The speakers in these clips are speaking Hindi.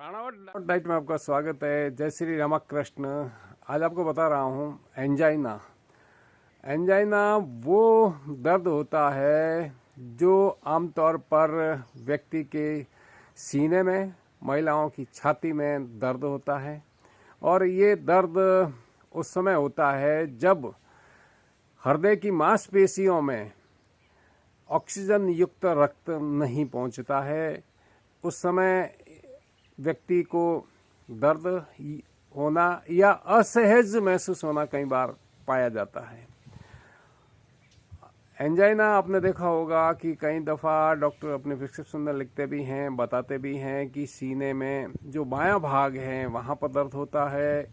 राणावट डाइट में आपका स्वागत है। जय श्री रामकृष्ण। आज आपको बता रहा हूँ एंजाइना। एंजाइना वो दर्द होता है जो आमतौर पर व्यक्ति के सीने में, महिलाओं की छाती में दर्द होता है। और ये दर्द उस समय होता है जब हृदय की मांसपेशियों में ऑक्सीजन युक्त रक्त नहीं पहुंचता है। उस समय व्यक्ति को दर्द होना या असहज महसूस होना कई बार पाया जाता है। एंजाइना आपने देखा होगा कि कई दफ़ा डॉक्टर अपने प्रिस्क्रिप्शन में लिखते भी हैं, बताते भी हैं कि सीने में जो बायां भाग है वहाँ पर दर्द होता है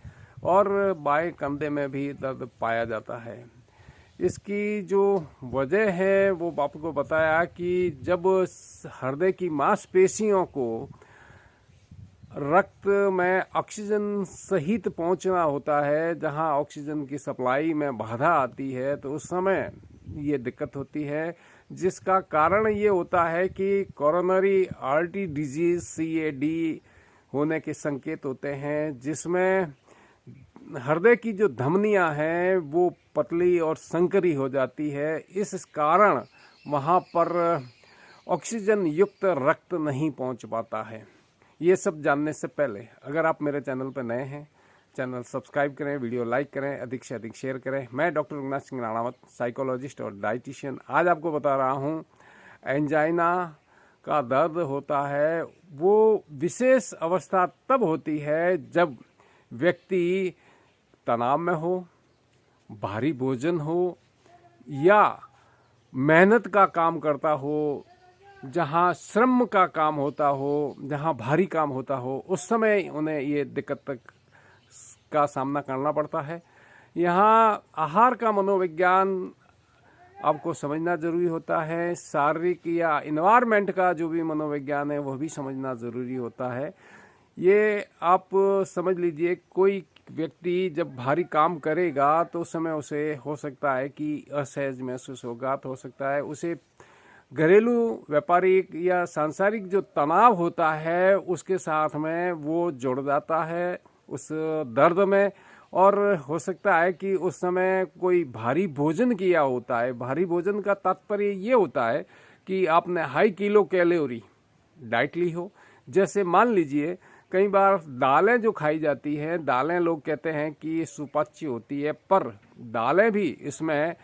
और बाएं कंधे में भी दर्द पाया जाता है। इसकी जो वजह है वो आपको बताया कि जब हृदय की मांसपेशियों को रक्त में ऑक्सीजन सहित पहुंचना होता है, जहां ऑक्सीजन की सप्लाई में बाधा आती है, तो उस समय ये दिक्कत होती है, जिसका कारण ये होता है कि कोरोनरी आर्टरी डिजीज CAD होने के संकेत होते हैं, जिसमें हृदय की जो धमनियां हैं वो पतली और संकरी हो जाती है। इस कारण वहां पर ऑक्सीजन युक्त रक्त नहीं पहुंच पाता है। ये सब जानने से पहले अगर आप मेरे चैनल पर नए हैं, चैनल सब्सक्राइब करें, वीडियो लाइक करें, अधिक से अधिक शेयर करें। मैं डॉक्टर रघुनाथ सिंह राणावत, साइकोलॉजिस्ट और डाइटिशियन, आज आपको बता रहा हूँ एंजाइना का दर्द होता है वो विशेष अवस्था तब होती है जब व्यक्ति तनाव में हो, भारी भोजन हो या मेहनत का काम करता हो, जहाँ श्रम का काम होता हो, जहाँ भारी काम होता हो, उस समय उन्हें ये दिक्कत का सामना करना पड़ता है। यहाँ आहार का मनोविज्ञान आपको समझना जरूरी होता है। शारीरिक या इन्वायरमेंट का जो भी मनोविज्ञान है वह भी समझना जरूरी होता है। ये आप समझ लीजिए, कोई व्यक्ति जब भारी काम करेगा तो उस समय उसे हो सकता है कि असहज महसूस होगा, तो हो सकता है उसे घरेलू, व्यापारिक या सांसारिक जो तनाव होता है उसके साथ में वो जुड़ जाता है उस दर्द में। और हो सकता है कि उस समय कोई भारी भोजन किया होता है। भारी भोजन का तात्पर्य ये होता है कि आपने हाई किलो कैलोरी डाइट ली हो। जैसे मान लीजिए कई बार दालें जो खाई जाती हैं, दालें लोग कहते हैं कि सुपाच्य होती है, पर दालें भी इसमें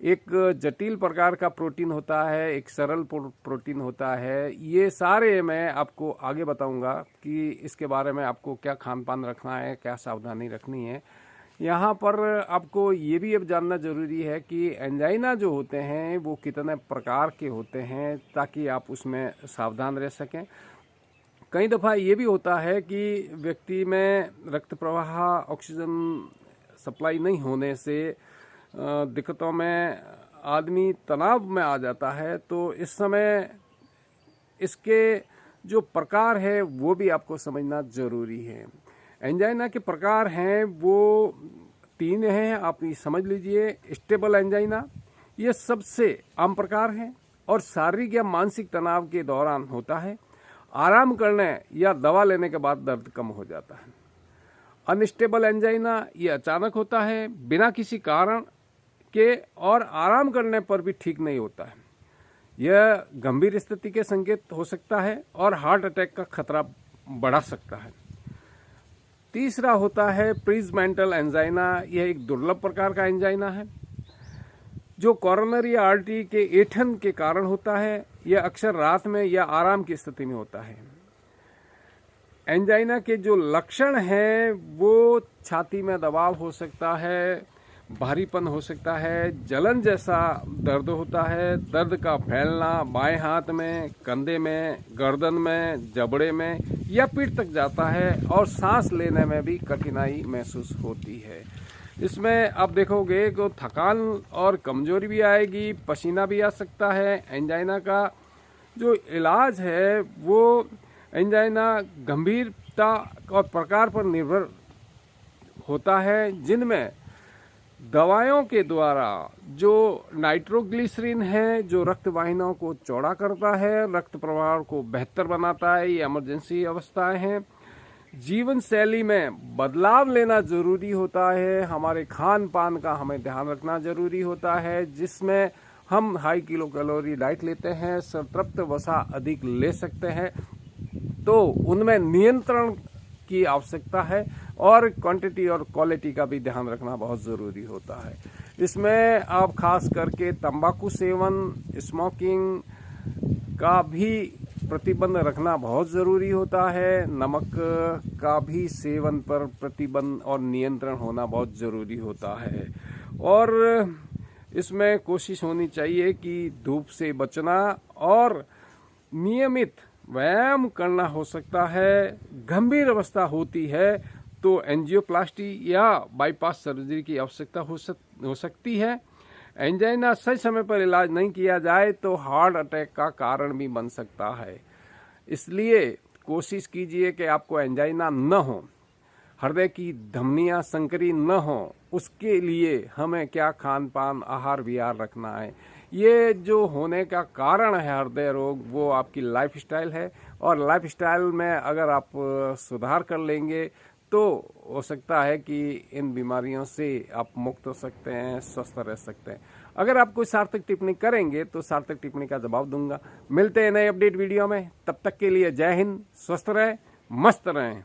एक जटिल प्रकार का प्रोटीन होता है, एक सरल प्रोटीन होता है। ये सारे मैं आपको आगे बताऊंगा कि इसके बारे में आपको क्या खान पान रखना है, क्या सावधानी रखनी है। यहाँ पर आपको ये भी अब जानना जरूरी है कि एंजाइना जो होते हैं वो कितने प्रकार के होते हैं, ताकि आप उसमें सावधान रह सकें। कई दफ़ा ये भी होता है कि व्यक्ति में रक्त प्रवाह, ऑक्सीजन सप्लाई नहीं होने से दिक्कतों में आदमी तनाव में आ जाता है। तो इस समय इसके जो प्रकार है वो भी आपको समझना जरूरी है। एंजाइना के प्रकार हैं वो 3 हैं, आप ये समझ लीजिए। स्टेबल एंजाइना, ये सबसे आम प्रकार है और शारीरिक या मानसिक तनाव के दौरान होता है। आराम करने या दवा लेने के बाद दर्द कम हो जाता है। अनस्टेबल एंजाइना, ये अचानक होता है बिना किसी कारण के और आराम करने पर भी ठीक नहीं होता है। यह गंभीर स्थिति के संकेत हो सकता है और हार्ट अटैक का खतरा बढ़ा सकता है। तीसरा होता है प्रीजमेंटल एंजाइना। यह एक दुर्लभ प्रकार का एंजाइना है जो कोरोनरी आर्टरी के ऐंठन के कारण होता है। यह अक्सर रात में या आराम की स्थिति में होता है। एंजाइना के जो लक्षण हैं वो छाती में दबाव हो सकता है, भारीपन हो सकता है, जलन जैसा दर्द होता है, दर्द का फैलना बाएं हाथ में, कंधे में, गर्दन में, जबड़े में या पीठ तक जाता है और सांस लेने में भी कठिनाई महसूस होती है। इसमें आप देखोगे कि थकान और कमजोरी भी आएगी, पसीना भी आ सकता है। एंजाइना का जो इलाज है वो एंजाइना गंभीरता और प्रकार पर निर्भर होता है, जिनमें दवाओं के द्वारा जो नाइट्रोग्लिसरीन है, जो रक्त वाहिनियों को चौड़ा करता है, रक्त प्रवाह को बेहतर बनाता है, ये इमरजेंसी अवस्थाएं हैं। जीवन शैली में बदलाव लेना जरूरी होता है। हमारे खान पान का हमें ध्यान रखना जरूरी होता है, जिसमें हम हाई किलो कैलोरी डाइट लेते हैं, संतृप्त वसा अधिक ले सकते हैं, तो उनमें नियंत्रण की आवश्यकता है और क्वांटिटी और क्वालिटी का भी ध्यान रखना बहुत ज़रूरी होता है। इसमें आप खास करके तंबाकू सेवन, स्मोकिंग का भी प्रतिबंध रखना बहुत ज़रूरी होता है। नमक का भी सेवन पर प्रतिबंध और नियंत्रण होना बहुत ज़रूरी होता है। और इसमें कोशिश होनी चाहिए कि धूप से बचना और नियमित व्यायाम करना हो सकता है। गंभीर अवस्था होती है तो एंजियोप्लास्टी या बाईपास सर्जरी की आवश्यकता हो सकती है। एंजाइना सही समय पर इलाज नहीं किया जाए तो हार्ट अटैक का कारण भी बन सकता है। इसलिए कोशिश कीजिए कि आपको एंजाइना न हो, हृदय की धमनियां संकरी न हो। उसके लिए हमें क्या खान पान, आहार विहार रखना है। ये जो होने का कारण है हृदय रोग, वो आपकी लाइफस्टाइल है, और लाइफस्टाइल में अगर आप सुधार कर लेंगे तो हो सकता है कि इन बीमारियों से आप मुक्त हो सकते हैं, स्वस्थ रह सकते हैं। अगर आप कोई सार्थक टिप्पणी करेंगे तो सार्थक टिप्पणी का जवाब दूंगा। मिलते हैं नए अपडेट वीडियो में, तब तक के लिए जय हिंद, स्वस्थ रहें, मस्त रहें।